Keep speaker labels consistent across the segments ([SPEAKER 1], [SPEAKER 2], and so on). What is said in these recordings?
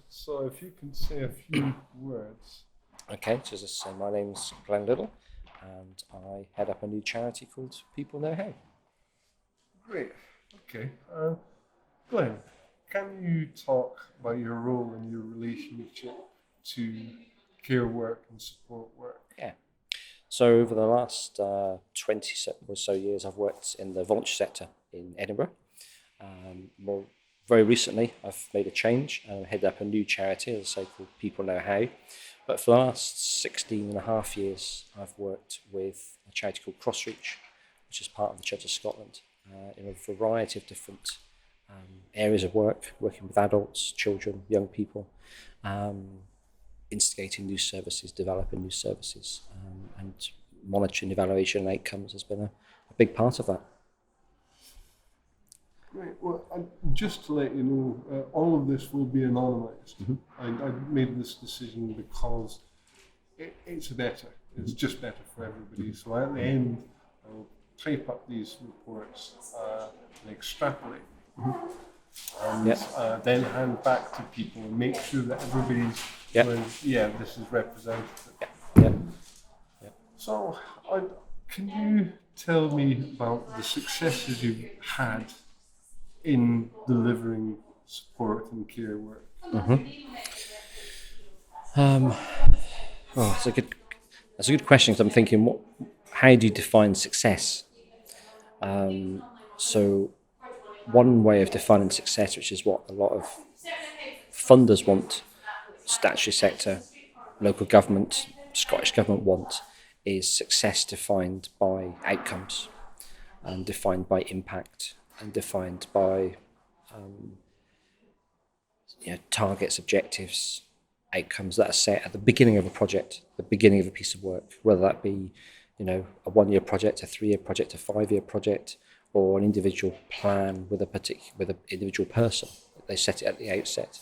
[SPEAKER 1] So if you can say a few words.
[SPEAKER 2] Okay, so as I say, my name's Liddall, and I head up a new charity called People Know How.
[SPEAKER 1] Great. Okay. Glenn, can you talk about your role and your relationship to care work and support work?
[SPEAKER 2] Yeah. So over the last 20 or so years, I've worked in the voluntary sector in Edinburgh. More very recently, I've made a change and head up a new charity, as I say, called People Know How. But for the last 16 and a half years, I've worked with a charity called Crossreach, which is part of the Church of Scotland, in a variety of different areas of work, working with adults, children, young people, um, instigating new services, developing new services, and monitoring evaluation and outcomes has been a big part of that.
[SPEAKER 1] Right. Well, just to let you know, all of this will be anonymised. I made this decision because it's better. It's just better for everybody. So at the end, I'll type up these reports and extrapolate, and
[SPEAKER 2] Yep.
[SPEAKER 1] then hand back to people and make sure that everybody's
[SPEAKER 2] Yep.
[SPEAKER 1] going, yeah, this is representative.
[SPEAKER 2] Yep.
[SPEAKER 1] So, can you tell me about the successes you've had in delivering support and care work?
[SPEAKER 2] Oh, that's a good question. Because I'm thinking, how do you define success? So, one way of defining success, which is what a lot of funders want, statutory sector, local government, Scottish government want, is success defined by outcomes and defined by impact and defined by targets, objectives, outcomes that are set at the beginning of a project, the beginning of a piece of work, whether that be, a 1-year project, a 3-year project, a 5-year project, or an individual plan with with an individual person. They set it at the outset.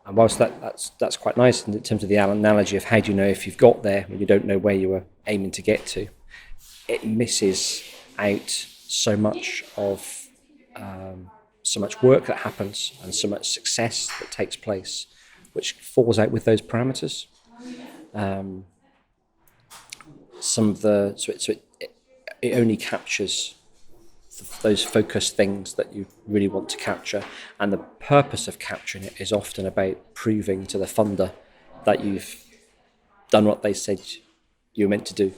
[SPEAKER 2] And whilst that's quite nice in terms of the analogy of how do you know if you've got there when you don't know where you were aiming to get to, it misses out so much work that happens and so much success that takes place, which falls out with those parameters. It only captures those focused things that you really want to capture, and the purpose of capturing it is often about proving to the funder that you've done what they said you were meant to do.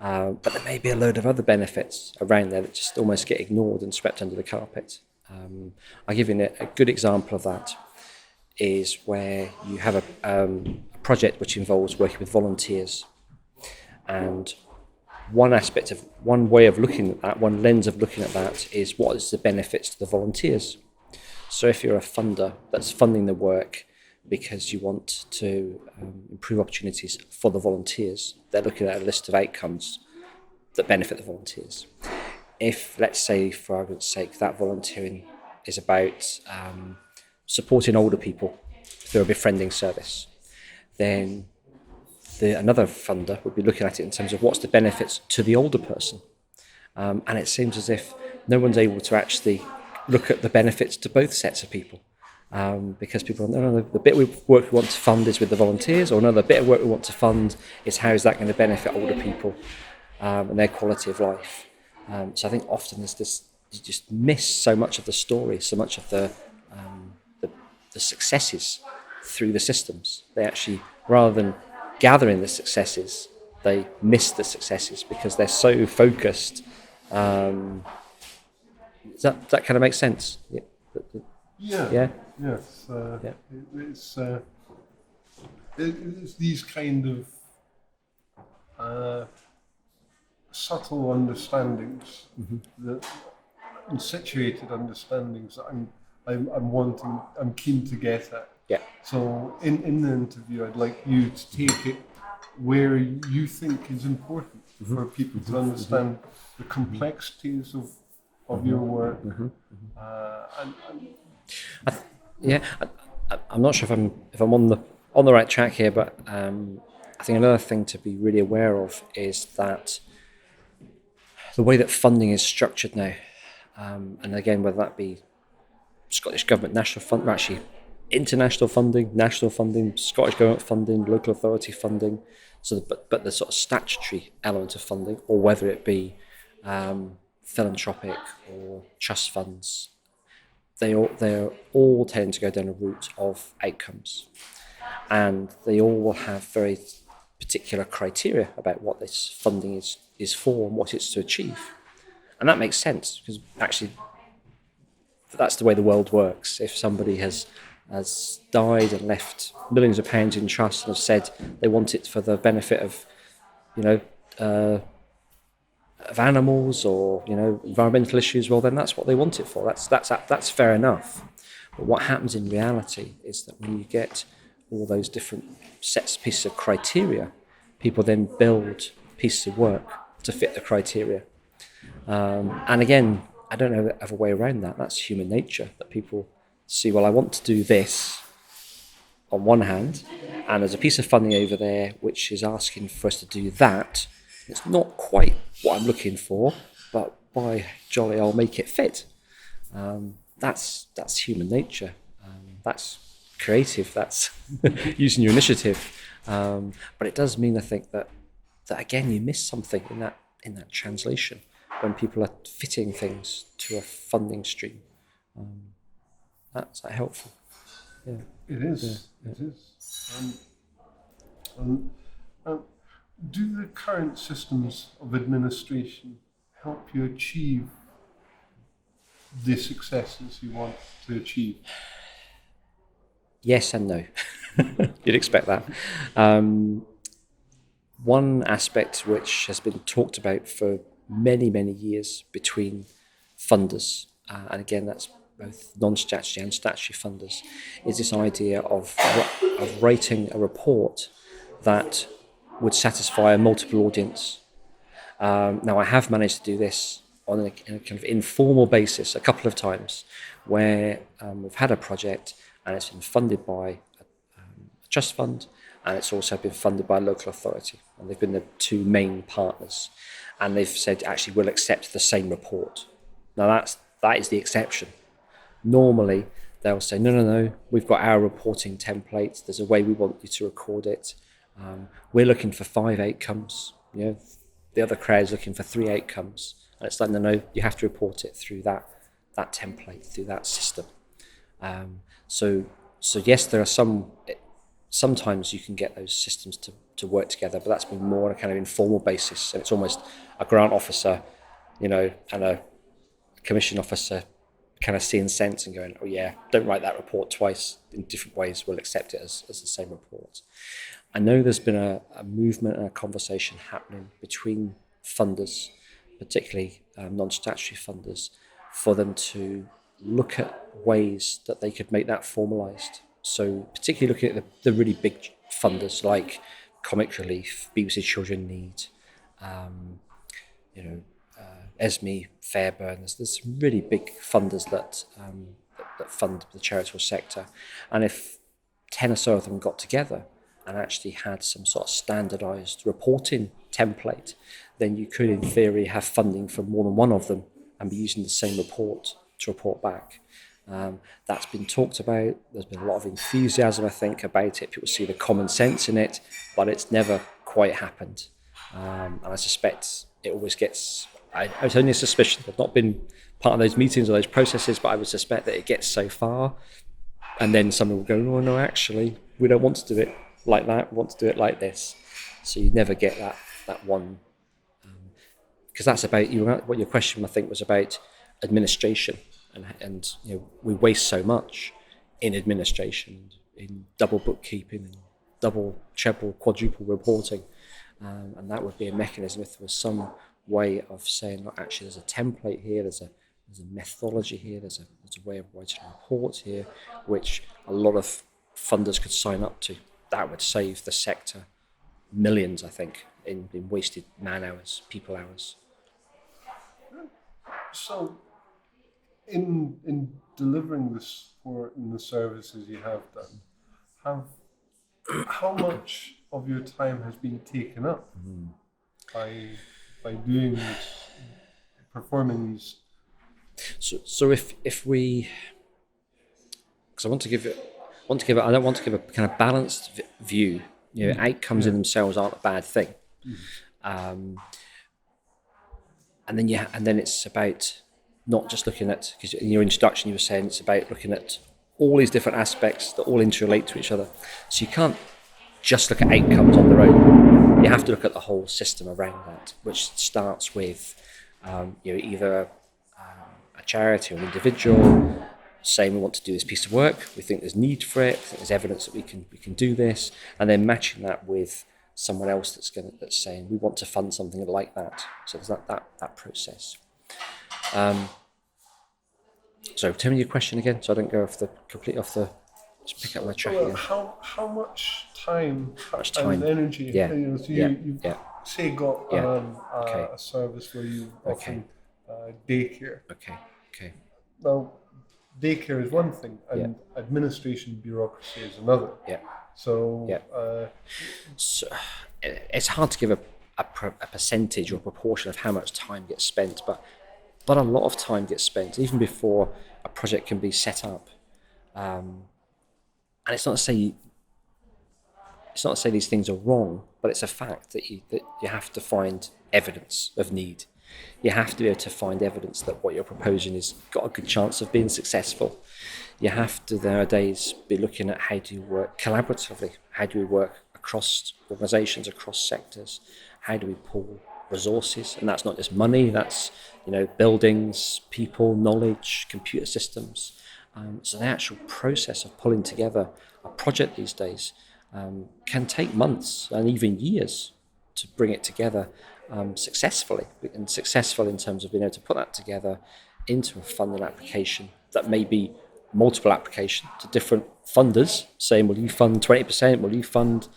[SPEAKER 2] But there may be a load of other benefits around there that just almost get ignored and swept under the carpet. I'll give you a good example of that is where you have a project which involves working with volunteers, and one way of looking at that, one lens of looking at that is what is the benefits to the volunteers. So if you're a funder that's funding the work because you want to improve opportunities for the volunteers, they're looking at a list of outcomes that benefit the volunteers. If, let's say, for argument's sake, that volunteering is about supporting older people through a befriending service, then another funder would be looking at it in terms of what's the benefits to the older person. And it seems as if no one's able to actually look at the benefits to both sets of people. Because people, no, the bit of work we want to fund is with the volunteers, or another bit of work we want to fund is how is that going to benefit older people and their quality of life. So I think often there's this, you just miss so much of the story, so much of the successes through the systems. They actually, rather than gathering the successes, they miss the successes because they're so focused. Does that kind of make sense?
[SPEAKER 1] Yeah.
[SPEAKER 2] Yeah.
[SPEAKER 1] Yes.
[SPEAKER 2] Yeah.
[SPEAKER 1] It's these kind of subtle understandings, and situated understandings that I'm keen to get at.
[SPEAKER 2] Yeah.
[SPEAKER 1] So in the interview, I'd like you to take it where you think is important for people to understand the complexities of your work.
[SPEAKER 2] I'm not sure if I'm on the right track here, but I think another thing to be really aware of is that the way that funding is structured now, and again, whether that be Scottish Government national fund, actually international funding, national funding, Scottish Government funding, local authority funding, but the sort of statutory element of funding, or whether it be philanthropic or trust funds, they all tend to go down a route of outcomes, and they all will have very particular criteria about what this funding is for and what it's to achieve. And that makes sense, because actually that's the way the world works. If somebody has died and left millions of pounds in trust and have said they want it for the benefit of, you know, of animals or, you know, environmental issues, well, then that's what they want it for. That's fair enough. But what happens in reality is that when you get all those different pieces of criteria, people then build pieces of work to fit the criteria. And again, I don't know of a way around that. That's human nature, that people see, well, I want to do this on one hand, and there's a piece of funding over there which is asking for us to do that. It's not quite what I'm looking for, but by jolly, I'll make it fit. That's human nature. That's creative. That's using your initiative. But it does mean, I think, that again you miss something in that translation when people are fitting things to a funding stream. That's helpful. Yeah.
[SPEAKER 1] It is. Yeah. It is. Do the current systems of administration help you achieve the successes you want to achieve?
[SPEAKER 2] Yes and no. You'd expect that. One aspect which has been talked about for many, many years between funders, and again that's both non-statutory and statutory funders, is this idea of writing a report that would satisfy a multiple audience. Now, I have managed to do this on a kind of informal basis a couple of times, where we've had a project and it's been funded by a trust fund, and it's also been funded by a local authority, and they've been the two main partners, and they've said, actually, we'll accept the same report. Now, that is the exception. Normally, they'll say, no, we've got our reporting templates. There's a way we want you to record it. We're looking for 5 outcomes. You know, the other crowd's looking for 3 outcomes. And it's like, no, you have to report it through that template, through that system. So yes, there are sometimes you can get those systems to work together, but that's been more on a kind of informal basis. And it's almost a grant officer, you know, and a commission officer kind of seeing sense and going, oh yeah, don't write that report twice in different ways. We'll accept it as the same report. I know there's been a movement and a conversation happening between funders, particularly non-statutory funders, for them to look at ways that they could make that formalised. So particularly looking at the really big funders like Comic Relief, BBC Children Need, Esme, Fairburn. There's some really big funders that fund the charitable sector. And if 10 or so of them got together and actually had some sort of standardised reporting template, then you could, in theory, have funding for more than one of them and be using the same report to report back. That's been talked about. There's been a lot of enthusiasm, I think, about it. People see the common sense in it, but it's never quite happened. And I suspect it always gets... It's only a suspicion. I've not been part of those meetings or those processes, but I would suspect that it gets so far, and then someone will go, oh, no, actually, we don't want to do it like that. We want to do it like this. So you never get that one. Because that's about what your question, I think, was about administration. And you know, we waste so much in administration, in double bookkeeping, and double, treble, quadruple reporting. And that would be a mechanism if there was some way of saying, look, actually, there's a template here, there's a methodology here, there's a way of writing a report here, which a lot of funders could sign up to. That would save the sector millions, I think, in wasted man hours, people hours.
[SPEAKER 1] So, in delivering the support and the services you have done, how much of your time has been taken up by doing this, performing these?
[SPEAKER 2] So if we because I don't want to give a kind of balanced view. Outcomes in themselves aren't a bad thing. And then it's about not just looking at, because in your introduction you were saying it's about looking at all these different aspects that all interrelate to each other. So you can't just look at outcomes on their own. You have to look at the whole system around that, which starts with either a charity or an individual saying we want to do this piece of work, we think there's need for it, there's evidence that we can do this, and then matching that with someone else that's saying we want to fund something like that. So there's that process. So tell me your question again, so I don't go completely off the. Just pick up my track again.
[SPEAKER 1] How much time,
[SPEAKER 2] and
[SPEAKER 1] energy?
[SPEAKER 2] Yeah.
[SPEAKER 1] You say got a service where you offer daycare.
[SPEAKER 2] Okay.
[SPEAKER 1] Now, daycare is one thing, and administration bureaucracy is another.
[SPEAKER 2] Yeah.
[SPEAKER 1] So.
[SPEAKER 2] So it's hard to give a percentage or proportion of how much time gets spent, but a lot of time gets spent even before a project can be set up. And it's not to say these things are wrong, but it's a fact that you have to find evidence of need. You have to be able to find evidence that what you're proposing has got a good chance of being successful. You have to nowadays be looking at how do you work collaboratively, how do we work across organisations, across sectors, how do we pool resources, and that's not just money, that's buildings, people, knowledge, computer systems. So the actual process of pulling together a project these days can take months and even years to bring it together successfully, and successful in terms of being able to put that together into a funding application that may be multiple applications to different funders saying, will you fund 20%, will you fund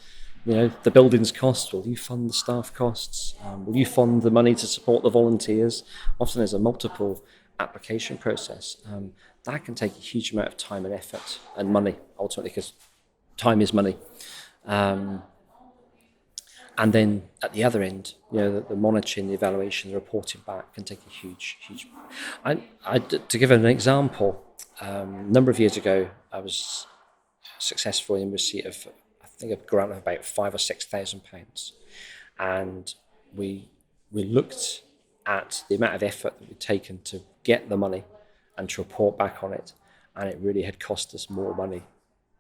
[SPEAKER 2] the building's costs, will you fund the staff costs, will you fund the money to support the volunteers. Often there's a multiple application process. That can take a huge amount of time and effort and money, ultimately, because time is money. And then at the other end, the monitoring, the evaluation, the reporting back can take a huge. To give an example, a number of years ago, I was successful in receipt of, I think, a grant of about £5,000 or £6,000, and we looked at the amount of effort that we'd taken to get the money and to report back on it, and it really had cost us more money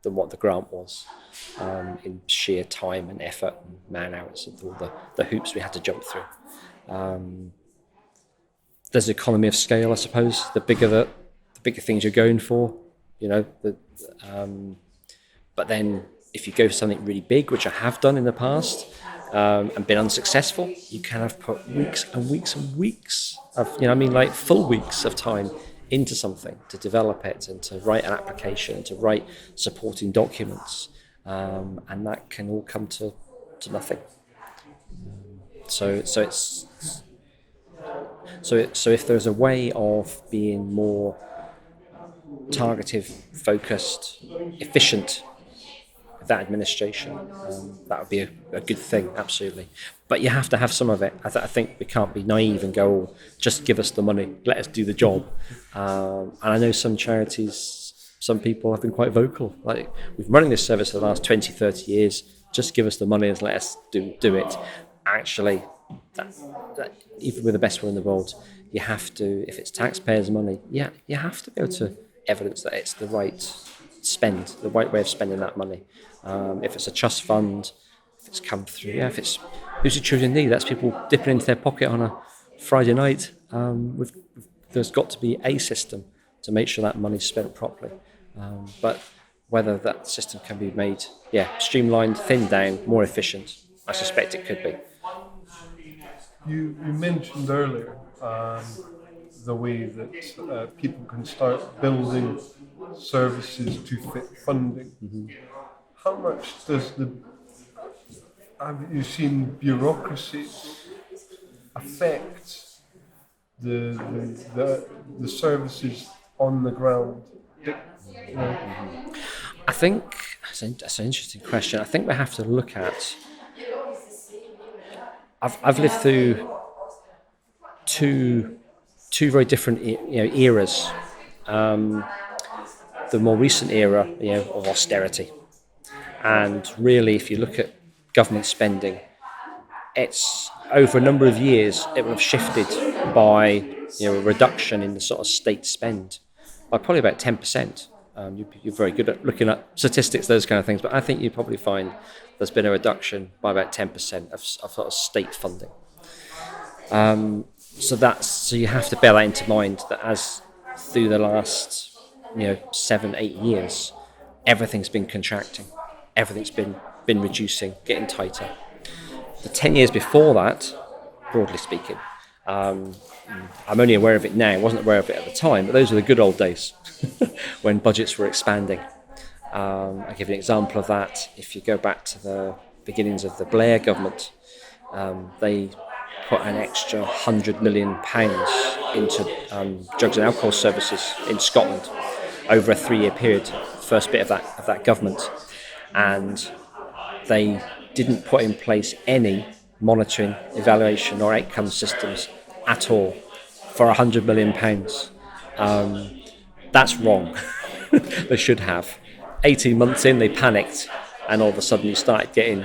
[SPEAKER 2] than what the grant was, in sheer time and effort and man hours and all the hoops we had to jump through. There's economy of scale, I suppose. The bigger things you're going for, but then if you go for something really big, which I have done in the past, and been unsuccessful, you can have put weeks and weeks and weeks of, like full weeks of time into something to develop it and to write an application, to write supporting documents, and that can all come to nothing. So if there's a way of being more targeted, focused, efficient with that administration, that would be a good thing, absolutely. But you have to have some of it. I think we can't be naive and go, oh, just give us the money, let us do the job. And I know some charities, some people have been quite vocal. Like, we've been running this service for the last 20, 30 years, just give us the money and let us do it. Actually, that even with the best will in the world, you have to, if it's taxpayers' money, you have to be able to evidence that it's the right spend, the right way of spending that money. If it's a trust fund, if it's come through, if it's who's your children need, that's people dipping into their pocket on a Friday night. There's got to be a system to make sure that money's spent properly. But whether that system can be made, streamlined, thinned down, more efficient, I suspect it could be.
[SPEAKER 1] You mentioned earlier the way that people can start building services to fit funding. Mm-hmm. How much have you seen bureaucracy affect the services on the ground?
[SPEAKER 2] I think that's an interesting question. I think we have to look at. I've lived through two very different eras. the more recent era, of austerity. And really, if you look at government spending, it's over a number of years, it will have shifted by a reduction in the sort of state spend by probably about 10%. You're very good at looking at statistics, those kind of things, but I think you probably find there's been a reduction by about 10% of sort of state funding. So you have to bear that into mind, that as through the last 7-8 years, everything's been contracting, everything's been reducing, getting tighter. The 10 years before that, broadly speaking, I'm only aware of it now. I wasn't aware of it at the time, but those were the good old days when budgets were expanding. I'll give you an example of that. If you go back to the beginnings of the Blair government, they put an extra £100 million into drugs and alcohol services in Scotland over a 3-year period, first bit of that government. And they didn't put in place any monitoring, evaluation or outcome systems at all for £100 million. That's wrong. They should have. 18 months in, they panicked, and all of a sudden you started getting,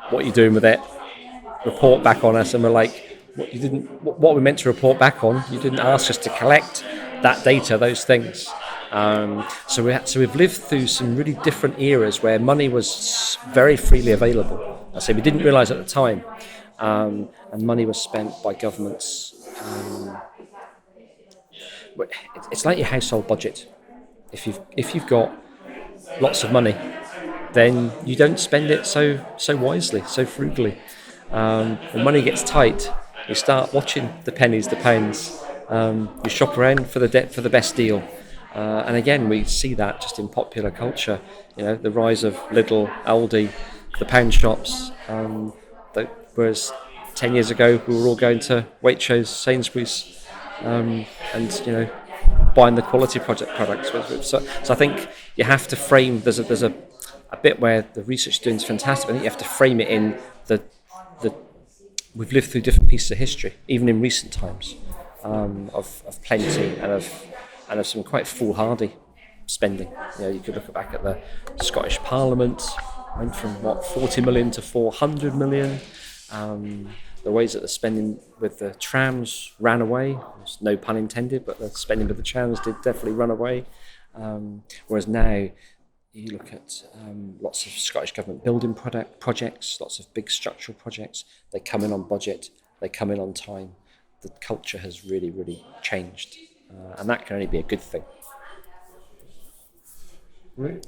[SPEAKER 2] what are you doing with it? Report back on us, and we're like, what we meant to report back on? You didn't ask us to collect that data, those things. So we've lived through some really different eras where money was very freely available. I say we didn't realise at the time, and money was spent by governments. It's like your household budget. If you've got lots of money, then you don't spend it so wisely, so frugally. When money gets tight, you start watching the pennies, the pounds. You shop around for the best deal. And again, we see that just in popular culture. The rise of Liddall, Aldi, the pound shops. Whereas 10 years ago, we were all going to Waitrose, Sainsbury's, and buying the quality products. So I think you have to frame. There's a bit where the research is doing is fantastic. I think you have to frame it in the we've lived through different pieces of history, even in recent times, of plenty and of some quite foolhardy spending. You could look back at the Scottish Parliament, went from 40 million to 400 million. The ways that the spending with the trams ran away, no pun intended, but the spending with the trams did definitely run away. Whereas now you look at lots of Scottish Government building projects, lots of big structural projects. They come in on budget, they come in on time. The culture has really, really changed. And that can only be a good thing.
[SPEAKER 1] Right.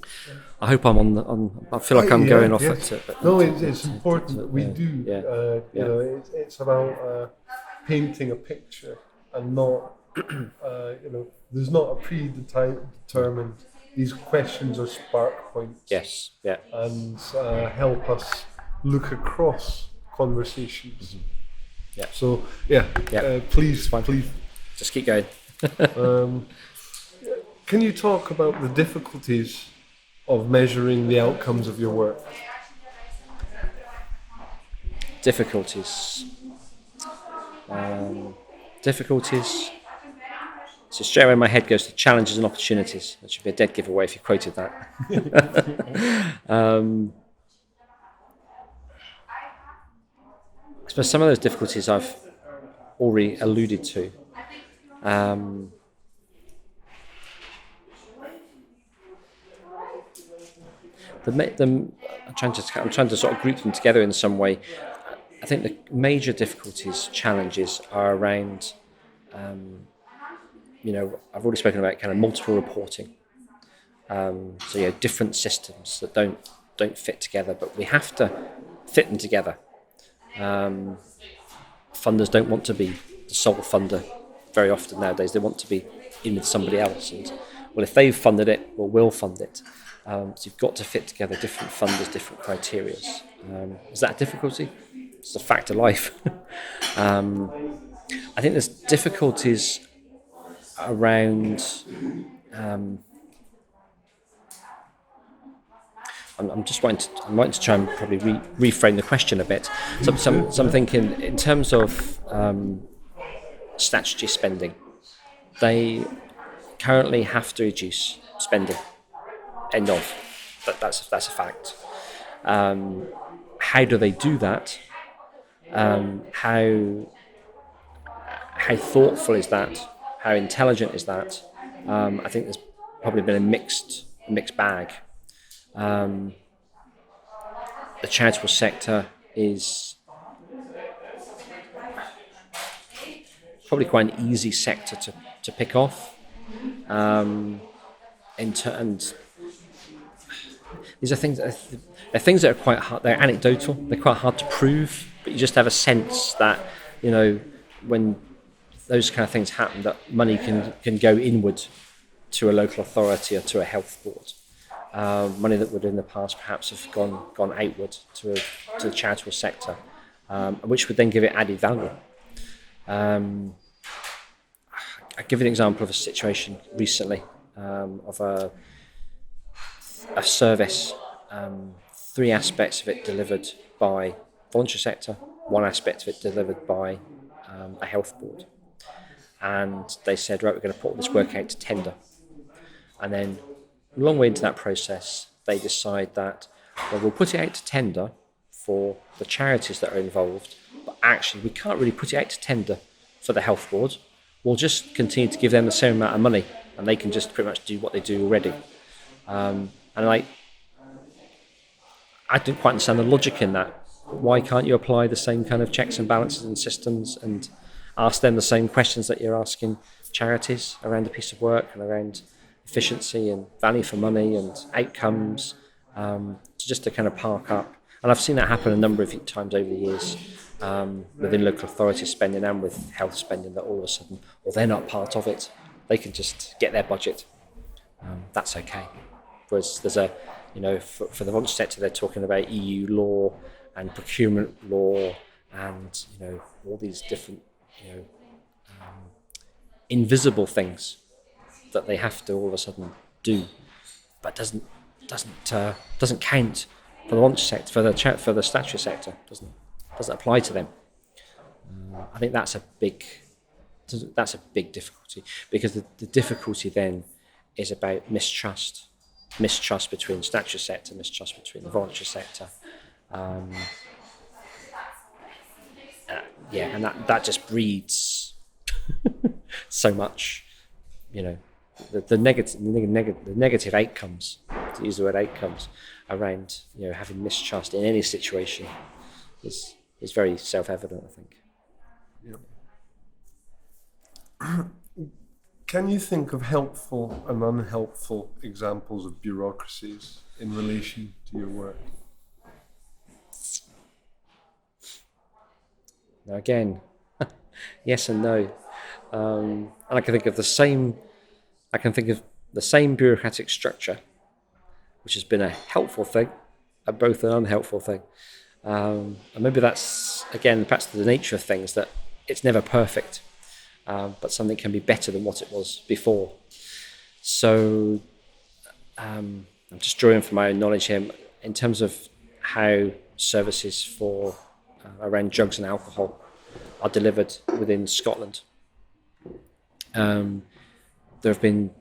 [SPEAKER 2] I hope I'm on. I feel like I'm going off at it. But
[SPEAKER 1] no, it's important. We do. It's about painting a picture and not. There's not a predetermined. These questions are spark points.
[SPEAKER 2] Yes. Yeah.
[SPEAKER 1] And help us look across conversations.
[SPEAKER 2] Mm-hmm. Yeah.
[SPEAKER 1] So please.
[SPEAKER 2] Just keep going.
[SPEAKER 1] Can you talk about the difficulties of measuring the outcomes of your work?
[SPEAKER 2] Difficulties. So straight away my head goes to challenges and opportunities. That should be a dead giveaway if you quoted that. I suppose some of those difficulties I've already alluded to. I'm trying to sort of group them together in some way. I think the major challenges are around, I've already spoken about kind of multiple reporting. Different systems that don't fit together, but we have to fit them together. Funders don't want to be the sole funder very often nowadays. They want to be in with somebody else, and if they've funded it, we'll fund it. So you've got to fit together different funders, different criteria. Is that a difficulty? It's a fact of life. I think there's difficulties around. I'm wanting to try and probably reframe the question a bit. So I'm thinking in terms of statutory spending, they currently have to reduce spending. End of. That's a fact. How do they do that? How thoughtful is that? How intelligent is that? I think there's probably been a mixed bag. The charitable sector is probably quite an easy sector to pick off. And these are things that are quite hard. They're anecdotal. They're quite hard to prove, but you just have a sense that, when those kind of things happen, that money can go inward to a local authority or to a health board. Money that would in the past perhaps have gone outward to the charitable sector, which would then give it added value. I'll give you an example of a situation recently of a service, 3 aspects of it delivered by voluntary sector, 1 aspect of it delivered by a health board. And they said, right, we're going to put all this work out to tender. And then a long way into that process, they decide that, well, we'll put it out to tender for the charities that are involved, but actually we can't really put it out to tender for the health board. We'll just continue to give them the same amount of money, and they can just pretty much do what they do already. And I didn't quite understand the logic in that. Why can't you apply the same kind of checks and balances and systems and ask them the same questions that you're asking charities around a piece of work and around efficiency and value for money and outcomes, just to kind of park up? And I've seen that happen a number of times over the years within local authority spending and with health spending, that all of a sudden, well, they're not part of it. They can just get their budget. That's okay. Whereas there's for the voluntary sector, they're talking about EU law and procurement law and, all these different, invisible things that they have to all of a sudden do, but doesn't count for the voluntary sector, for the statutory sector. Doesn't apply to them. I think that's a big difficulty, because the difficulty then is about mistrust between the statutory sector, mistrust between the voluntary sector. And that just breeds so much, the negative outcomes, to use the word outcomes, around having mistrust in any situation is very self-evident, I think.
[SPEAKER 1] Yeah. Can you think of helpful and unhelpful examples of bureaucracies in relation to your work?
[SPEAKER 2] Now again, yes and no. And I can think of the same bureaucratic structure, which has been a helpful thing, and both an unhelpful thing. And maybe that's, again, perhaps the nature of things, that it's never perfect, but something can be better than what it was before. So I'm just drawing from my own knowledge here, in terms of how services for around drugs and alcohol are delivered within Scotland. There have been,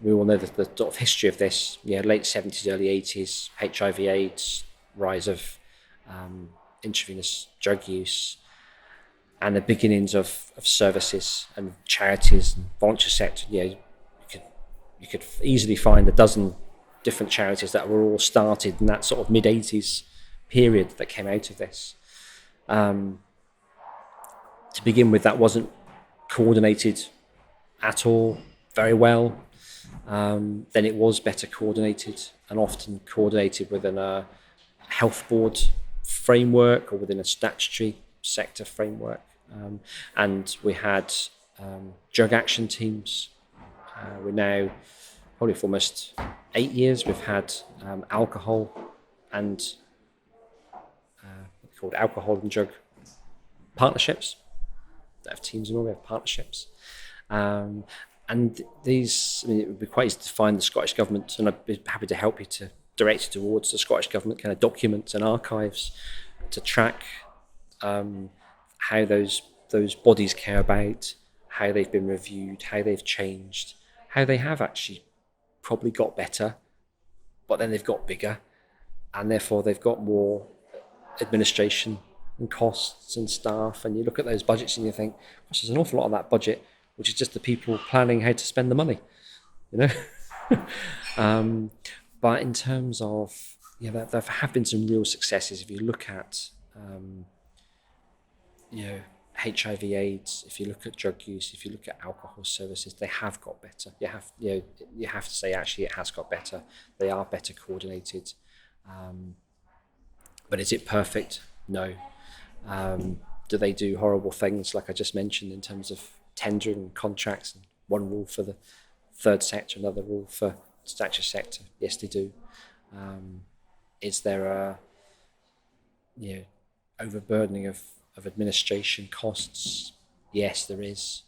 [SPEAKER 2] we all know the sort of history of this. Late 70s, early 80s, HIV/AIDS, rise of intravenous drug use, and the beginnings of services and charities and voluntary sector. You could easily find a dozen different charities that were all started in that sort of mid-80s period that came out of this. To begin with, that wasn't coordinated at all very well. Then it was better coordinated, and often coordinated within a health board framework or within a statutory sector framework. And we had drug action teams. We're now, probably for almost 8 years, we've had alcohol and called alcohol and drug partnerships. That have teams and all, we have partnerships. And these, it would be quite easy to find the Scottish Government, and I'd be happy to help you to direct you towards the Scottish Government kind of documents and archives to track how those bodies care about how they've been reviewed, how they've changed, how they have actually probably got better, but then they've got bigger, and therefore they've got more administration and costs and staff. And you look at those budgets and you think, gosh, there's an awful lot of that budget, which is just the people planning how to spend the money, you know. But in terms of, there have been some real successes. If you look at, HIV/AIDS, if you look at drug use, if you look at alcohol services, they have got better. You have to say actually it has got better. They are better coordinated. But is it perfect? No. Do they do horrible things like I just mentioned in terms of tendering contracts and one rule for the third sector, another rule for statutory sector? Yes, they do. Is there a overburdening of administration costs? Yes, there is.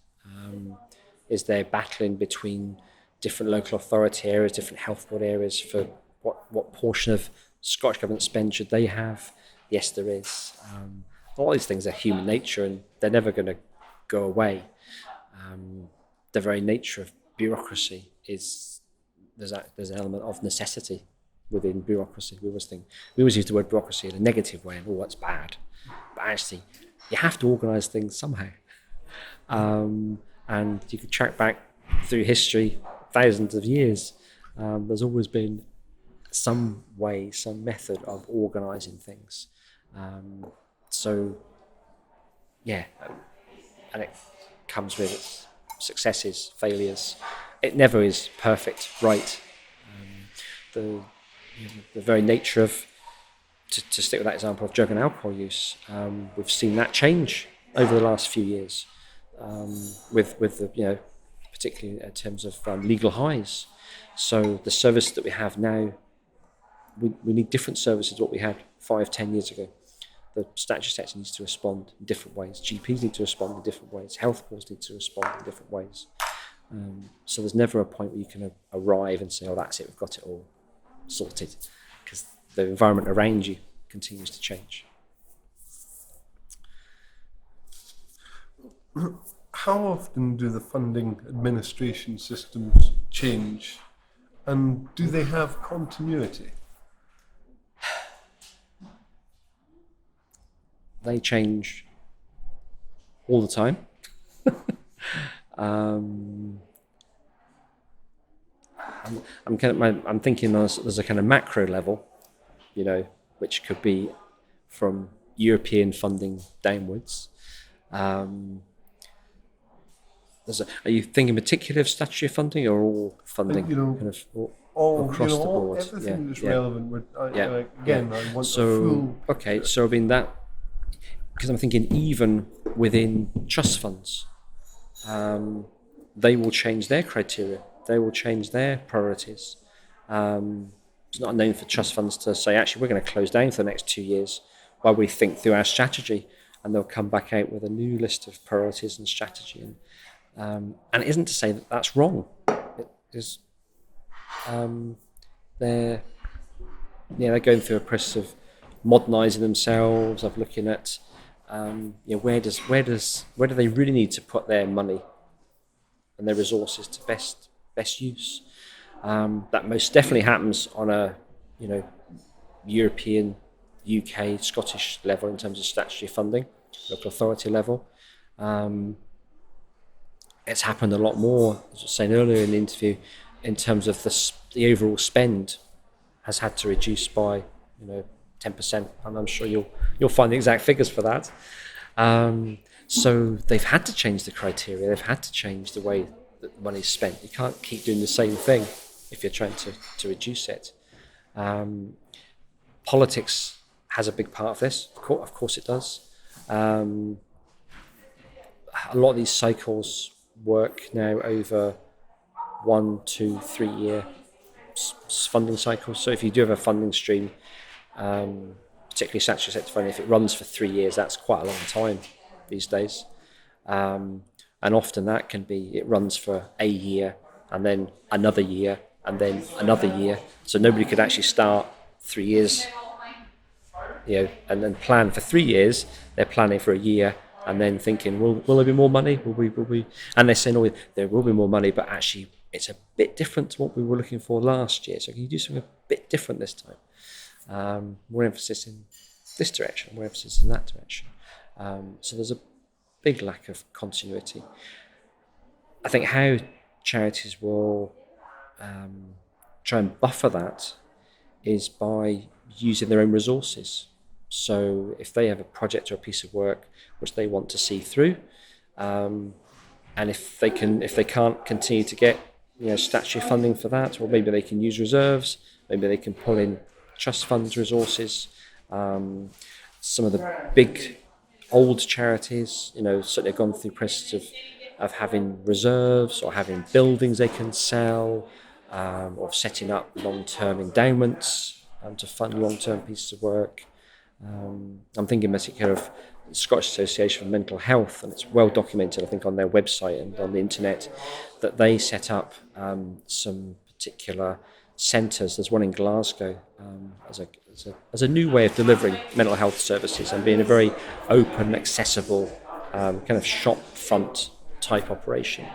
[SPEAKER 2] Is there battling between different local authority areas, different health board areas for what portion of Scottish Government spend should they have? Yes, there is. All these things are human nature and they're never going to go away. The very nature of bureaucracy is there's an element of necessity within bureaucracy. We always use the word bureaucracy in a negative way, and that's bad. But actually, you have to organise things somehow. And you can track back through history, thousands of years. There's always been some way, some method of organising things. And it comes with its successes, failures. It never is perfect, right? The very nature of, to stick with that example of drug and alcohol use, we've seen that change over the last few years, with the particularly in terms of legal highs. So the service that we have now, we need different services to what we had 5-10 years ago. The statutory sector needs to respond in different ways. GPs need to respond in different ways. Health boards need to respond in different ways. So there's never a point where you can arrive and say, oh, that's it, we've got it all sorted, because the environment around you continues to change.
[SPEAKER 1] How often do the funding administration systems change, and do they have continuity?
[SPEAKER 2] They change all the time. I'm thinking there's a kind of macro level, which could be from European funding downwards. Are you thinking particularly of statutory funding or all funding?
[SPEAKER 1] All
[SPEAKER 2] across the board.
[SPEAKER 1] Everything that's relevant. I want
[SPEAKER 2] so,
[SPEAKER 1] a full.
[SPEAKER 2] Okay, so I mean that, because I'm thinking even within trust funds, they will change their criteria. They will change their priorities. It's not unknown for trust funds to say, actually, we're going to close down for the next 2 years while we think through our strategy, and they'll come back out with a new list of priorities and strategy. And it isn't to say that that's wrong. It is. They're going through a process of modernising themselves, of looking at where do they really need to put their money and their resources to best use. That most definitely happens on a European, UK, Scottish level in terms of statutory funding, local authority level. It's happened a lot more, as I was saying earlier in the interview, in terms of the overall spend has had to reduce by 10%, and I'm sure you'll find the exact figures for that. So they've had to change the criteria. They've had to change the way that the money's spent. You can't keep doing the same thing if you're trying to reduce it. Politics has a big part of this. Of course it does. A lot of these cycles work now over 1, 2, 3 year funding cycles. So if you do have a funding stream, particularly statutory sector funding, if it runs for 3 years, that's quite a long time these days. And often that can be, it runs for a year and then another year and then another year. So nobody could actually start 3 years, and then plan for 3 years. They're planning for a year and then thinking, will there be more money? Will we? And they're saying, oh, there will be more money, but actually it's a bit different to what we were looking for last year. So can you do something a bit different this time? More emphasis in this direction, more emphasis in that direction. So there's a big lack of continuity. I think how charities will try and buffer that is by using their own resources. So if they have a project or a piece of work which they want to see through, and if they can't continue to get statutory funding for that, or maybe they can use reserves, maybe they can pull in trust funds resources. Some of the big old charities, certainly have gone through the process of having reserves or having buildings they can sell, or setting up long-term endowments to fund long-term pieces of work. I'm thinking in particular of the Scottish Association for Mental Health, and it's well documented, I think, on their website and on the internet, that they set up some particular centres. There's one in Glasgow as a new way of delivering mental health services and being a very open, accessible kind of shop front type operation.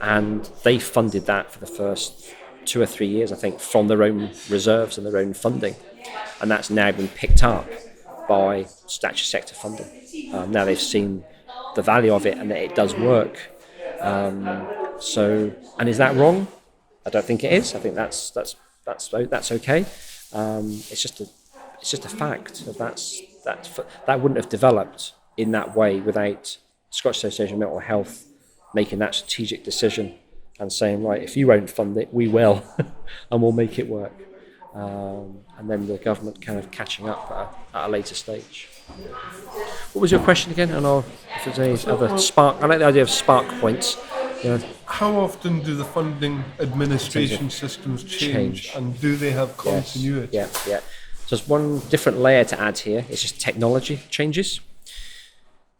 [SPEAKER 2] And they funded that for the first 2 or 3 years, I think, from their own reserves and their own funding. And that's now been picked up by statutory sector funding. Now they've seen the value of it and that it does work. And is that wrong? I don't think it is. I think that's okay. It's just a fact that wouldn't have developed in that way without Scottish Association of Mental Health making that strategic decision and saying, right, if you won't fund it, we will, and we'll make it work. And then the government kind of catching up at a later stage. What was your question again? And if there's any other spark, I like the idea of spark points.
[SPEAKER 1] How often do the funding administration systems change, and do they have continuity?
[SPEAKER 2] Yes. Yeah. So there's one different layer to add here. It's just technology changes.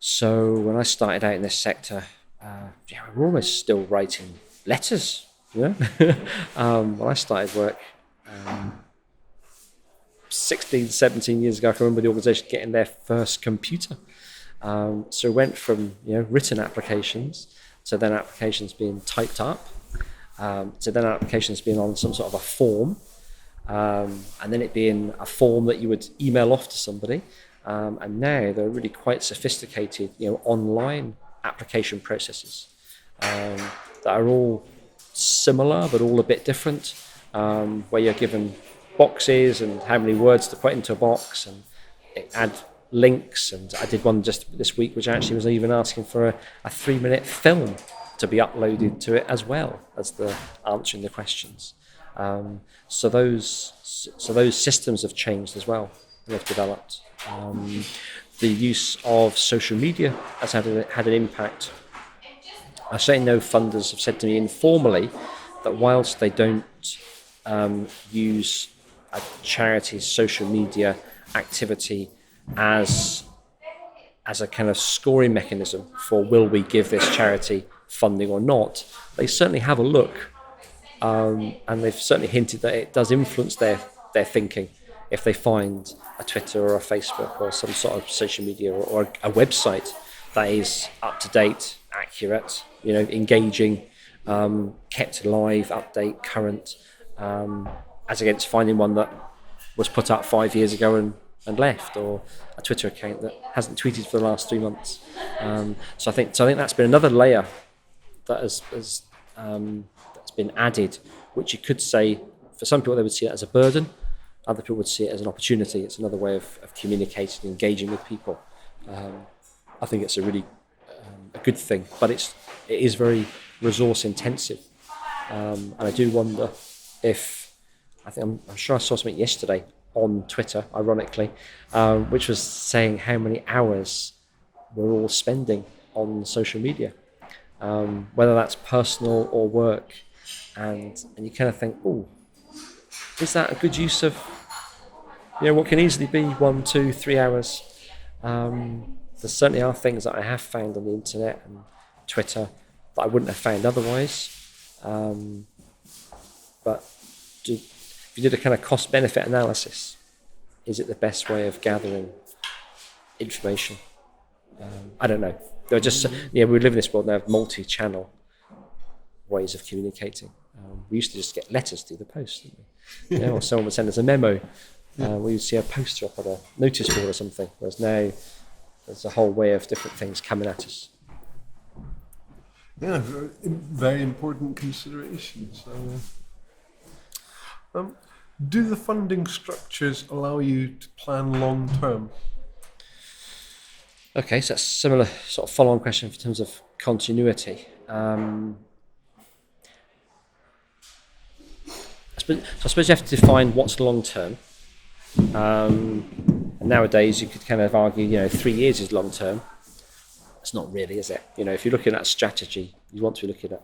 [SPEAKER 2] So when I started out in this sector, we're almost still writing letters. When I started work 16, 17 years ago, I can remember the organisation getting their first computer. So it went from written applications to then applications being typed up, to then applications being on some sort of a form, and then it being a form that you would email off to somebody. And now they're really quite sophisticated, online application processes that are all similar but all a bit different, where you're given boxes and how many words to put into a box and add links. And I did one just this week which actually was even asking for a 3-minute film to be uploaded to it as well as the answering the questions. So those systems have changed as well and have developed. The use of social media has had an impact. I certainly know funders have said to me informally that whilst they don't use a charity's social media activity as a kind of scoring mechanism for will we give this charity funding or not, they certainly have a look, and they've certainly hinted that it does influence their thinking if they find a Twitter or a Facebook or some sort of social media or a website that is up to date, accurate, engaging, kept alive, update, current, as against finding one that was put up 5 years ago and left, or a Twitter account that hasn't tweeted for the last 3 months. So I think that's been another layer that has that's been added, which you could say for some people they would see it as a burden, other people would see it as an opportunity. It's another way of communicating, engaging with people. I think it's a really a good thing, but it is very resource intensive, and I do wonder if I'm sure I saw something yesterday on Twitter, ironically, which was saying how many hours we're all spending on social media, whether that's personal or work, and you kind of think, oh, is that a good use of what can easily be 1, 2, 3 hours? There certainly are things that I have found on the internet and Twitter that I wouldn't have found otherwise. But if you did a kind of cost-benefit analysis, is it the best way of gathering information? I don't know. There are just we live in this world now of multi-channel ways of communicating. We used to just get letters through the post, didn't we? Or someone would send us a memo. We would see a poster up on a notice board or something. Whereas now there's a whole way of different things coming at us.
[SPEAKER 1] Yeah, very important considerations. Do the funding structures allow you to plan long term?
[SPEAKER 2] Okay, so that's a similar sort of follow-on question in terms of continuity. I suppose you have to define what's long term. And nowadays, you could kind of argue, 3 years is long term. It's not really, is it? If you're looking at strategy, you want to be looking at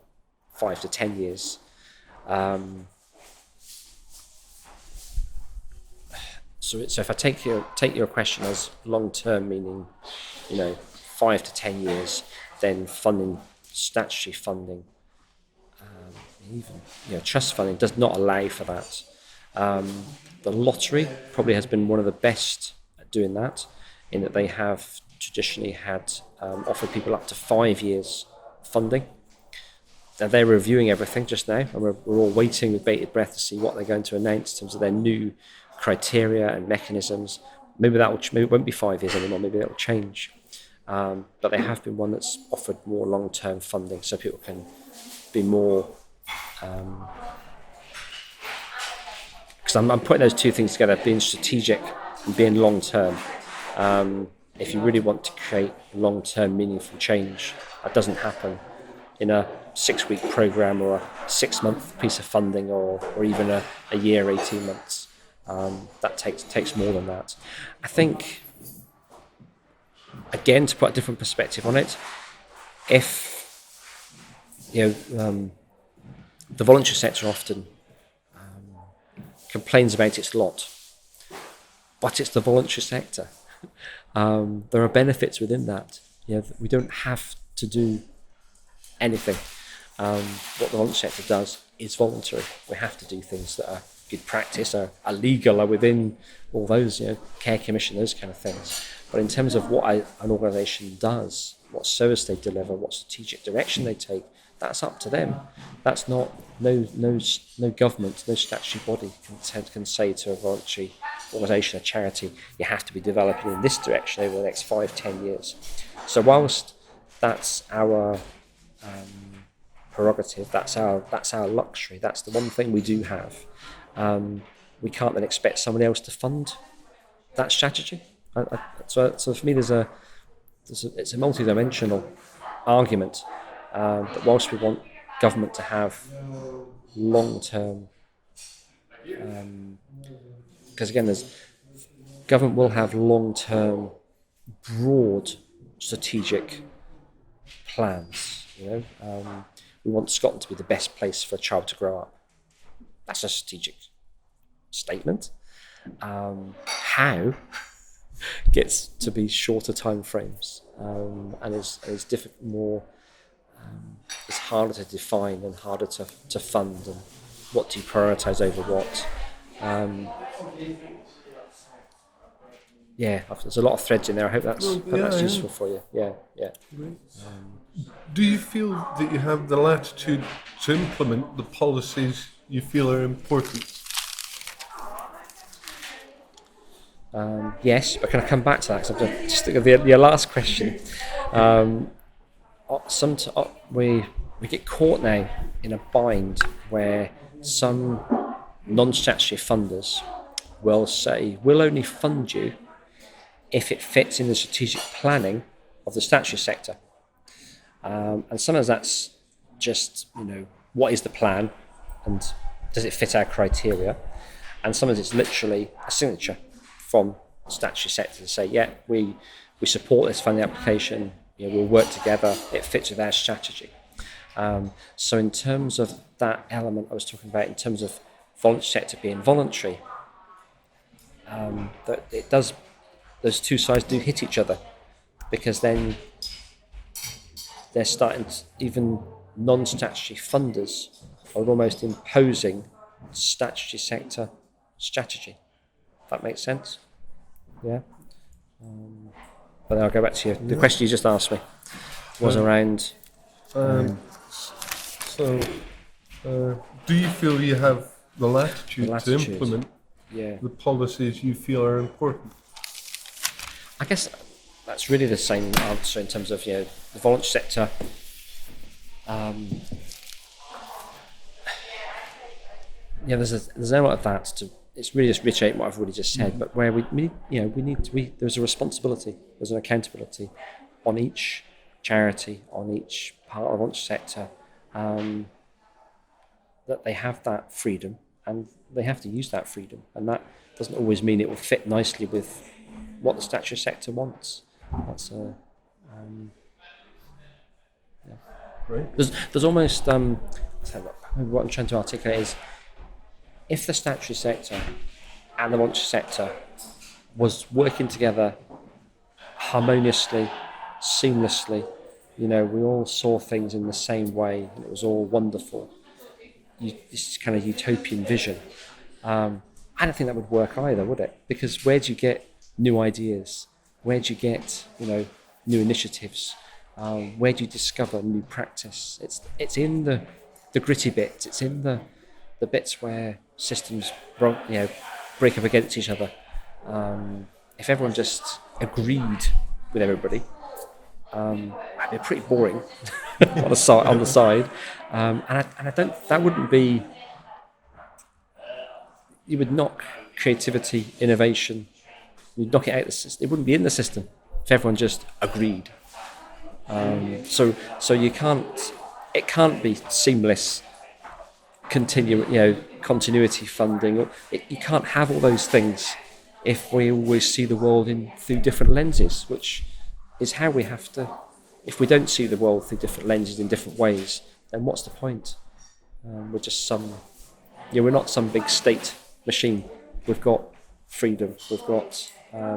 [SPEAKER 2] 5 to 10 years. So if I take your question as long term, meaning 5 to 10 years, then statutory funding, even trust funding does not allow for that. The lottery probably has been one of the best at doing that, in that they have traditionally had offered people up to 5 years funding. Now they're reviewing everything just now, and we're all waiting with bated breath to see what they're going to announce in terms of their new criteria and mechanisms. Maybe it won't be 5 years anymore. Maybe that will change. But they have been one that's offered more long-term funding, so people can be more. Because I'm putting those two things together, being strategic and being long-term. If you really want to create long-term meaningful change, that doesn't happen in a 6-week program or a 6-month piece of funding, or even a year, 18 months. That takes more than that. I think, again, to put a different perspective on it, if the voluntary sector often complains about its lot, but it's the voluntary sector. There are benefits within that. We don't have to do anything. What the voluntary sector does is voluntary. We have to do things that are good practice, are legal, are within all those, care commission, those kind of things. But in terms of what an organisation does, what service they deliver, what strategic direction they take, that's up to them. That's not no government, no statutory body can say to a voluntary organisation, a charity, you have to be developing in this direction over the next 5-10 years. So whilst that's our prerogative, that's our luxury, that's the one thing we do have, we can't then expect somebody else to fund that strategy. So for me, it's a multi-dimensional argument. That whilst we want government to have long-term, because again, government will have long-term, broad strategic plans. We want Scotland to be the best place for a child to grow up. That's a strategic statement. How gets to be shorter time frames, and is different, more. It's harder to define and harder to fund, and what do you prioritise over what. There's a lot of threads in there. I hope that's useful for you. Yeah.
[SPEAKER 1] Do you feel that you have the latitude to implement the policies you feel are important?
[SPEAKER 2] Yes, but can I come back to that? Because I'm just thinking of your last question. We get caught now in a bind where some non-statutory funders will say, we'll only fund you if it fits in the strategic planning of the statutory sector. And sometimes that's just, what is the plan and does it fit our criteria? And sometimes it's literally a signature from the statutory sector to say, yeah, we support this funding application, we'll work together, it fits with our strategy. So in terms of that element I was talking about, in terms of voluntary sector being voluntary, that it does, those two sides do hit each other, because then they're starting to, even non-statutory funders are almost imposing statutory sector strategy. If that makes sense? Yeah. But I'll go back to you. The question you just asked me. was around.
[SPEAKER 1] So, do you feel you have the latitude to implement the policies you feel are important?
[SPEAKER 2] I guess that's really the same answer in terms of the voluntary sector. There's a lot of that. It's really just reiterating what I've already just said. But where there's a responsibility, there's an accountability on each charity, on each part of the voluntary sector, that they have that freedom and they have to use that freedom. And that doesn't always mean it will fit nicely with what the statutory sector wants. That's
[SPEAKER 1] Right.
[SPEAKER 2] There's almost what I'm trying to articulate is, if the statutory sector and the voluntary sector was working together harmoniously, seamlessly, we all saw things in the same way and it was all wonderful. This kind of utopian vision. I don't think that would work either, would it? Because where do you get new ideas? Where do you get, new initiatives? Where do you discover new practice? It's in the gritty bits. It's in the bits where systems break up against each other. If everyone just agreed with everybody, that'd be pretty boring on the side. And I don't. That wouldn't be. You would knock creativity, innovation. You'd knock it out of the system. It wouldn't be in the system if everyone just agreed. So you can't. It can't be seamless. Continuity funding. You can't have all those things if we always see the world through different lenses, which is how we have to. If we don't see the world through different lenses in different ways, then what's the point? We're just we're not some big state machine. We've got freedom. We've got our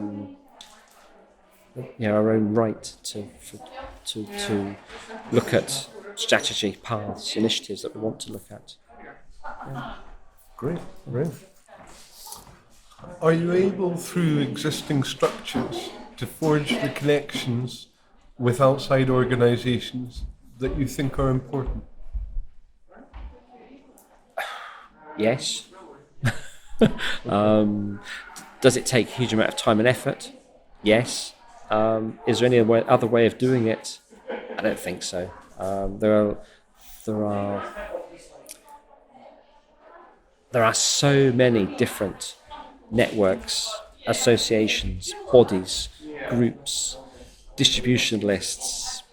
[SPEAKER 2] own right to look at strategy, paths, initiatives that we want to look at. Yeah.
[SPEAKER 1] Great. Are you able, through existing structures, to forge the connections with outside organisations that you think are important?
[SPEAKER 2] Yes. Does it take a huge amount of time and effort? Yes. Is there any other way of doing it? I don't think so. There are so many different networks, associations, bodies, groups, distribution lists,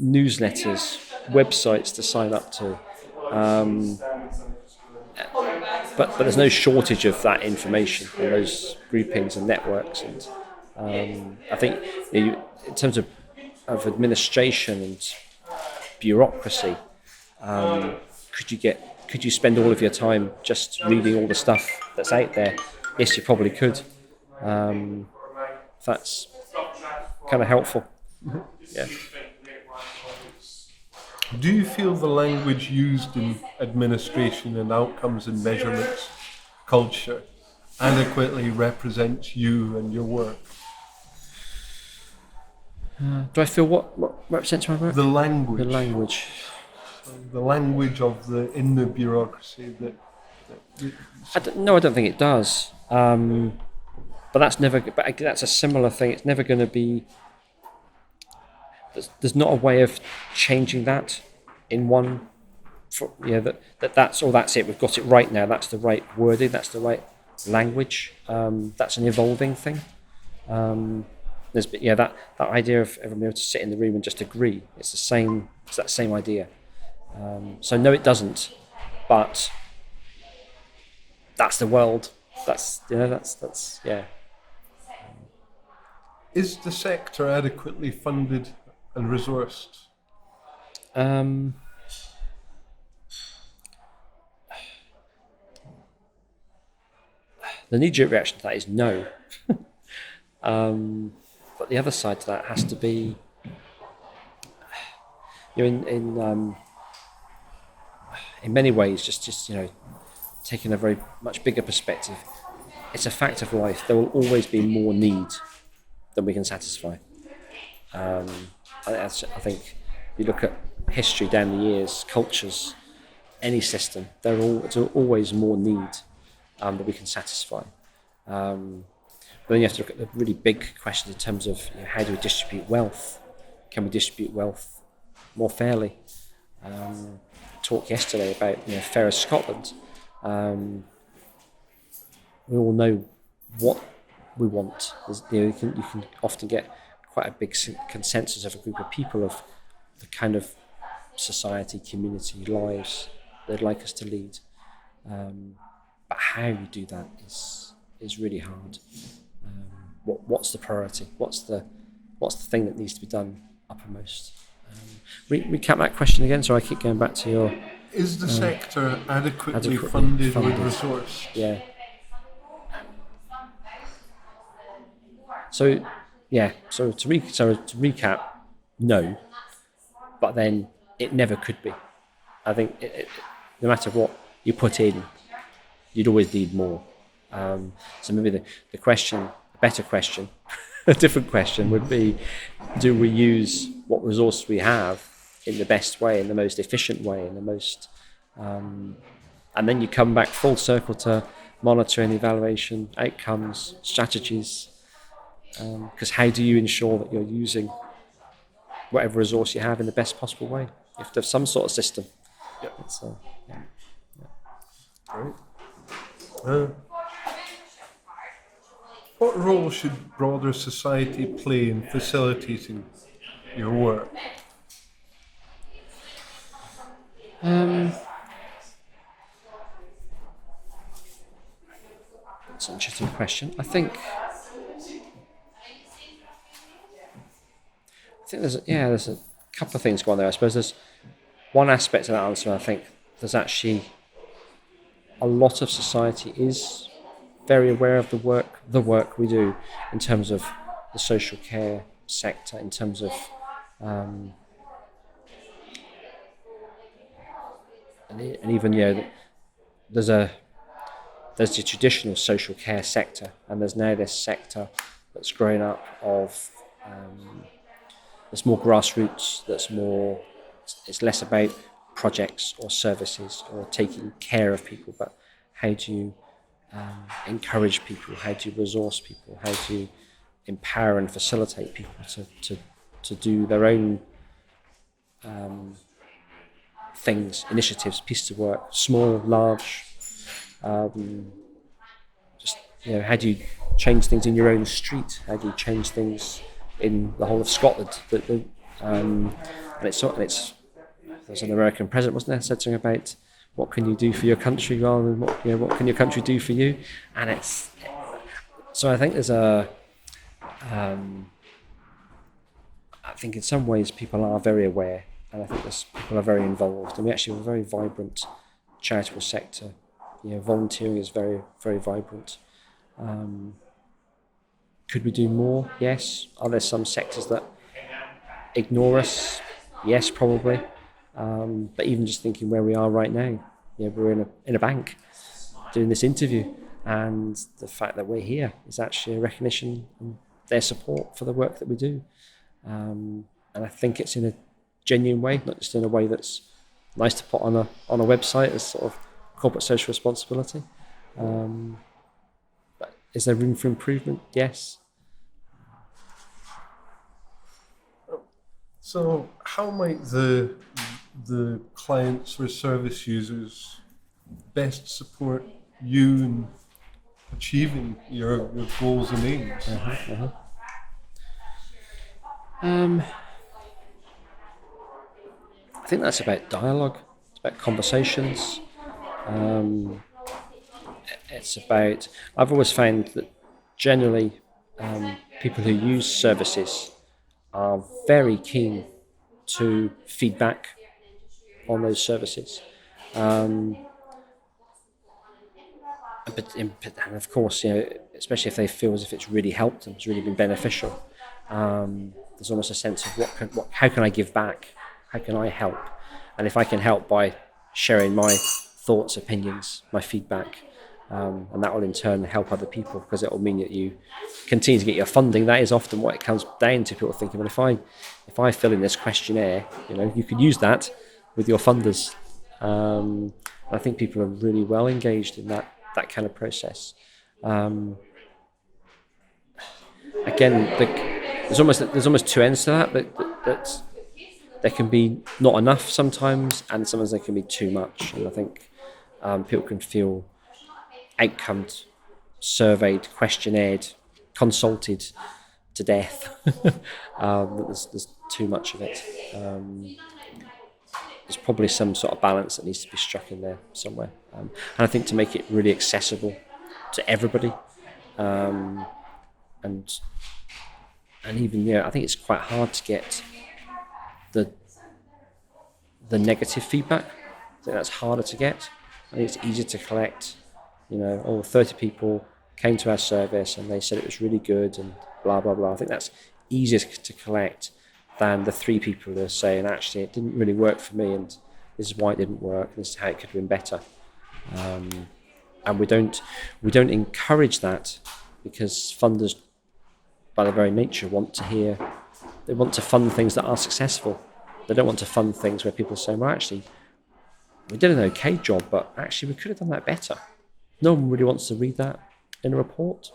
[SPEAKER 2] newsletters, websites to sign up to. But there's no shortage of that information and those groupings and networks. And I think in terms of administration and bureaucracy, could you spend all of your time just reading all the stuff that's out there? Yes, you probably could. That's kind of helpful. Yeah.
[SPEAKER 1] Do you feel the language used in administration and outcomes and measurements culture adequately represents you and your work?
[SPEAKER 2] Do I feel what represents my work?
[SPEAKER 1] The language.
[SPEAKER 2] The language.
[SPEAKER 1] The language in the bureaucracy
[SPEAKER 2] I don't think it does. But that's never. But that's a similar thing. It's never going to be. There's not a way of changing that in one. That's it. We've got it right now. That's the right wording. That's the right language. That's an evolving thing. There's that idea of everyone being able to sit in the room and just agree. It's the same. It's that same idea. So no, it doesn't. But that's the world. That's.
[SPEAKER 1] Is the sector adequately funded and resourced?
[SPEAKER 2] The knee-jerk reaction to that is no. But the other side to that has to be, in many ways, just taking a very much bigger perspective. It's a fact of life. There will always be more need than we can satisfy. I think if you look at history down the years, cultures, any system, there's always more need that we can satisfy. But then you have to look at the really big questions in terms of how do we distribute wealth? Can we distribute wealth more fairly? Talked yesterday about Fairer Scotland. We all know what we want. You can often get quite a big consensus of a group of people of the kind of society, community, lives they'd like us to lead. But how you do that is really hard. What's the priority? What's the thing that needs to be done uppermost? Recap that question again, so I keep going back to your...
[SPEAKER 1] Is the sector adequately funded with resource?
[SPEAKER 2] Yeah. So to recap, no, but then it never could be. I think no matter what you put in, you'd always need more. So maybe the question, a better question, a different question would be, do we use what resource we have in the best way, in the most efficient way, in the most... and then you come back full circle to monitoring, evaluation, outcomes, strategies. Because how do you ensure that you're using whatever resource you have in the best possible way? You have to have some sort of system.
[SPEAKER 1] Yeah. Great. What role should broader society play in facilitating your work?
[SPEAKER 2] That's an interesting question. I think there's a couple of things going on there. I suppose there's one aspect of that answer. I think there's actually a lot of society is very aware of the work we do in terms of the social care sector, in terms of and even there's the traditional social care sector, and there's now this sector that's grown up of that's more grassroots, it's less about projects or services or taking care of people, but how do you encourage people, how do you resource people, how do you empower and facilitate people to do their own things, initiatives, pieces of work, small, large. How do you change things in your own street? How do you change things in the whole of Scotland? There's an American president, wasn't there, said something about what can you do for your country rather than what can your country do for you? And so I think there's I think in some ways people are very aware, and I think people are very involved, and we actually have a very vibrant charitable sector. Volunteering is very, very vibrant. Could we do more? Yes. Are there some sectors that ignore us? Yes, probably. But even just thinking where we are right now, we're in a bank doing this interview, and the fact that we're here is actually a recognition and their support for the work that we do. And I think it's in a genuine way, not just in a way that's nice to put on a website as sort of corporate social responsibility. But is there room for improvement? Yes.
[SPEAKER 1] So how might the clients or service users best support you in achieving your goals and aims?
[SPEAKER 2] I think that's about dialogue. It's about conversations. It's about... I've always found that generally people who use services are very keen to feedback on those services. And of course, especially if they feel as if it's really helped them, it's really been beneficial. There's almost a sense of how can I give back? How can I help? And if I can help by sharing my thoughts, opinions, my feedback, and that will in turn help other people, because it will mean that you continue to get your funding. That is often what it comes down to. People thinking, well, if I fill in this questionnaire, you could use that with your funders. I think people are really well engaged in that kind of process. Again, there's almost two ends to that. That there can be not enough sometimes, and sometimes there can be too much. And I think people can feel outcomes surveyed, questionnaire, consulted to death. There's too much of it. There's probably some sort of balance that needs to be struck in there somewhere. And I think to make it really accessible to everybody, and even I think it's quite hard to get the negative feedback. I think that's harder to get. I think it's easier to collect. 30 people came to our service and they said it was really good and blah blah blah. I think that's easier to collect than the 3 people who are saying, actually it didn't really work for me, and this is why it didn't work, and this is how it could have been better. And we don't encourage that, because funders, by their very nature, want to fund things that are successful. They don't want to fund things where people say, well, actually, we did an okay job, but actually we could have done that better. No one really wants to read that in a report.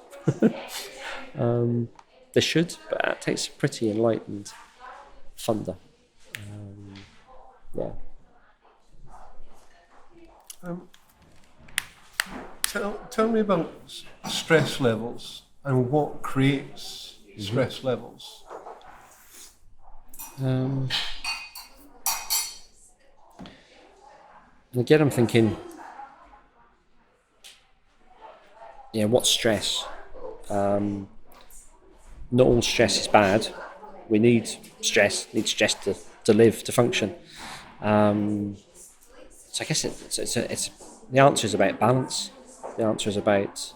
[SPEAKER 2] They should, but that takes a pretty enlightened funder.
[SPEAKER 1] Tell me about stress levels and what creates stress levels.
[SPEAKER 2] Again, I'm thinking, what's stress? Not all stress is bad. We need stress to live, to function. So I guess it's the answer is about balance. The answer is about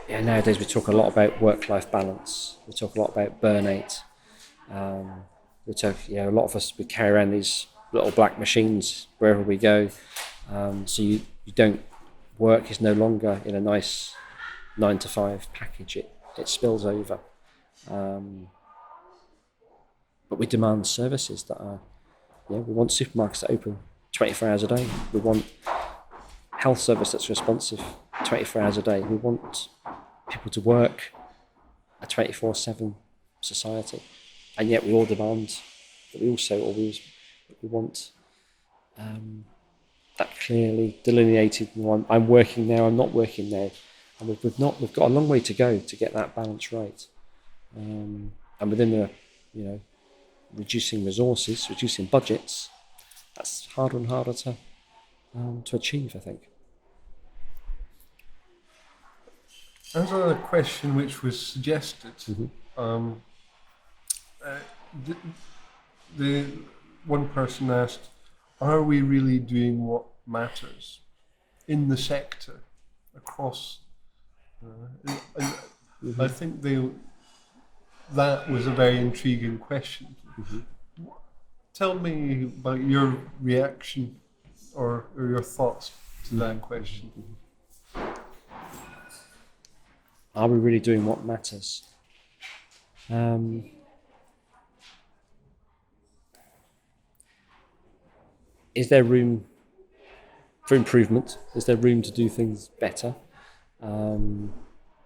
[SPEAKER 2] nowadays we talk a lot about work-life balance. We talk a lot about burnout. We talk, a lot of us, we carry around these little black machines wherever we go. So you don't, work is no longer in a nice 9-to-5 package. It spills over. But we demand services that are, we want supermarkets that open 24 hours a day. We want health service that's responsive 24 hours a day. We want people to work a 24/7 society. And yet we all demand that we want that clearly delineated. I'm working now, I'm not working now. And we've got a long way to go to get that balance right. And within reducing resources, reducing budgets, that's harder and harder to achieve, I think.
[SPEAKER 1] There's another question which was suggested. The one person asked, are we really doing what matters in the sector across? I think that was a very intriguing question. Tell me about your reaction or your thoughts to that question.
[SPEAKER 2] Are we really doing what matters? Is there room for improvement? Is there room to do things better?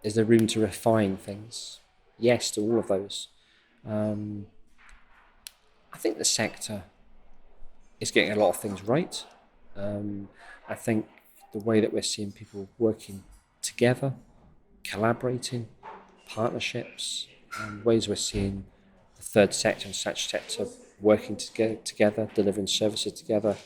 [SPEAKER 2] Is there room to refine things? Yes to all of those. I think the sector is getting a lot of things right. I think the way that we're seeing people working together, collaborating, partnerships, ways we're seeing the third sector and such sector working together, delivering services together.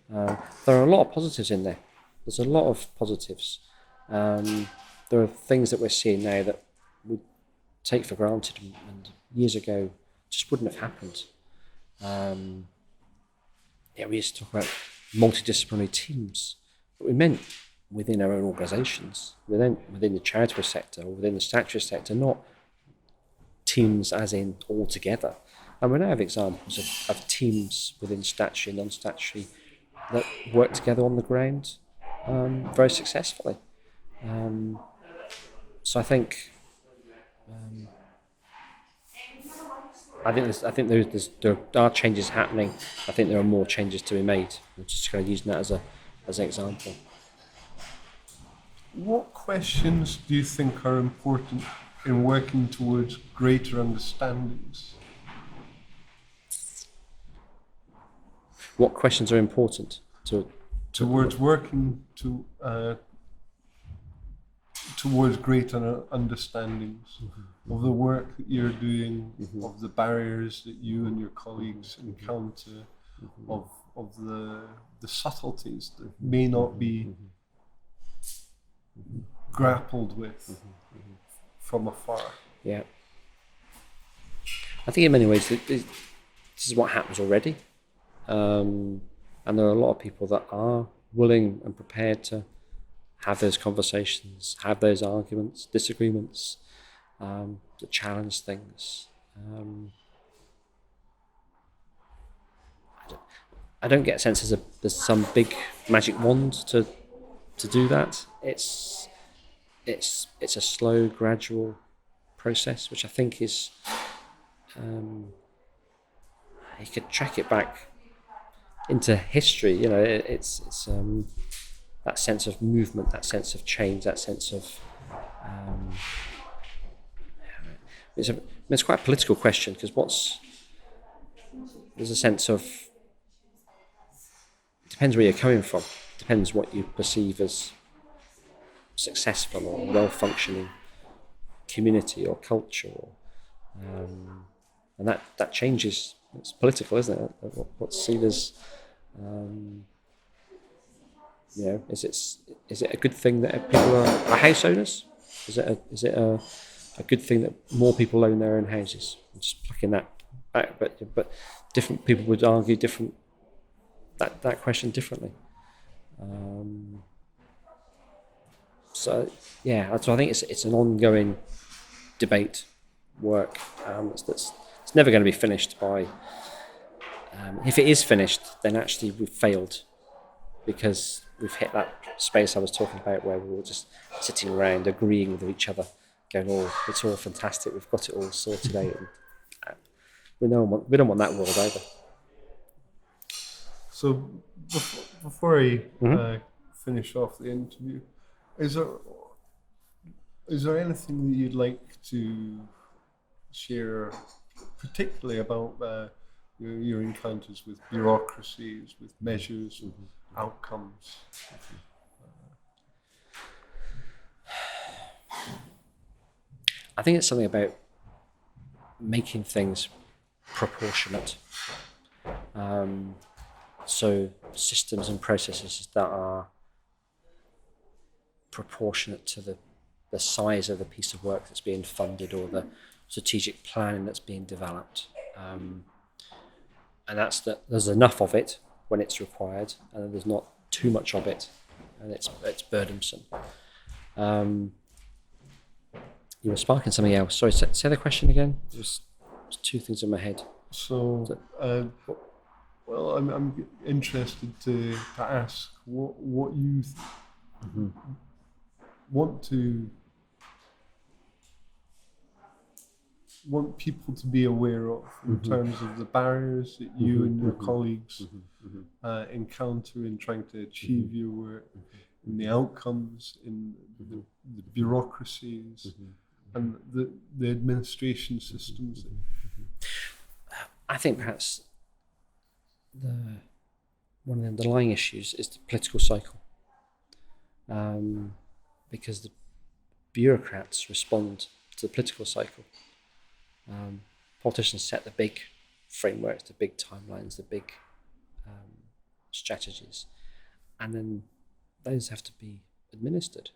[SPEAKER 2] There are a lot of positives in there. There's a lot of positives. There are things that we're seeing now that we take for granted and years ago just wouldn't have happened. We used to talk about multidisciplinary teams, but we meant within our own organisations, within the charitable sector or within the statutory sector, not teams as in all together. And we now have examples of teams within statutory and non-statutory that work together on the ground, very successfully. So I think there are changes happening. I think there are more changes to be made. I'm just kind of using that as an example.
[SPEAKER 1] What questions do you think are important in working towards greater understandings?
[SPEAKER 2] What questions are important
[SPEAKER 1] towards working towards greater understandings of the work that you're doing, of the barriers that you and your colleagues encounter, of the subtleties that may not be grappled with from afar?
[SPEAKER 2] Yeah. I think in many ways this is what happens already. And there are a lot of people that are willing and prepared to have those conversations, have those arguments, disagreements, to challenge things. I don't get a sense there's some big magic wand to do that. It's a slow, gradual process, which I think is you could track it back into history. You know, it's that sense of movement, that sense of change, that sense of it's quite a political question, because there's a sense of, it depends where you're coming from, it depends what you perceive as successful or well-functioning community or culture, and that changes. It's political, isn't it? What's seen as is it a good thing that people are house owners? Is it a good thing that more people own their own houses? I'm just plucking that back, but different people would argue that question differently. So I think it's an ongoing debate, work. It's never going to be finished by. If it is finished, then actually we've failed, because we've hit that space I was talking about where we were just sitting around agreeing with each other, going, "Oh, it's all fantastic. We've got it all sorted out." And we don't want that world either.
[SPEAKER 1] So before I finish off the interview, is there anything that you'd like to share, particularly about your encounters with bureaucracies, with measures and outcomes?
[SPEAKER 2] I think it's something about making things proportionate. So systems and processes that are proportionate to the size of the piece of work that's being funded, or the strategic planning that's being developed. And that's that there's enough of it when it's required, and there's not too much of it, and it's burdensome. You were sparking something else. Sorry, say the question again. There's two things in my head.
[SPEAKER 1] Well, I'm interested to ask what you want people to be aware of in terms of the barriers that you and your colleagues encounter in trying to achieve your work, in the outcomes, in the bureaucracies, and the administration systems.
[SPEAKER 2] I think perhaps one of the underlying issues is the political cycle, because the bureaucrats respond to the political cycle. Politicians set the big frameworks, the big timelines, the big strategies, and then those have to be administered.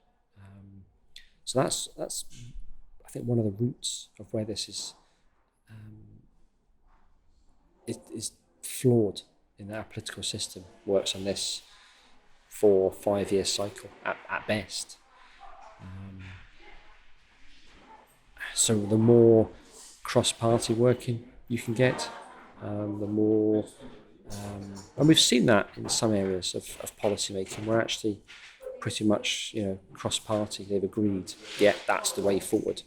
[SPEAKER 2] So that's I think one of the roots of where this is flawed, in that our political system works on this 4 or 5 year cycle at best. So the more cross-party working you can get, the more, and we've seen that in some areas of policy making, where actually pretty much, cross-party. They've agreed, yeah, that's the way forward.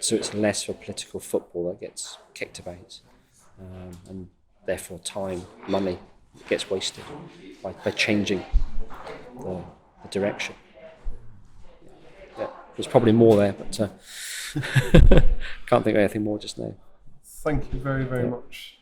[SPEAKER 2] So it's less of a political football that gets kicked about, and therefore time, money gets wasted by changing the direction. Yeah, there's probably more there, but can't think of anything more just now.
[SPEAKER 1] Thank you very, very much.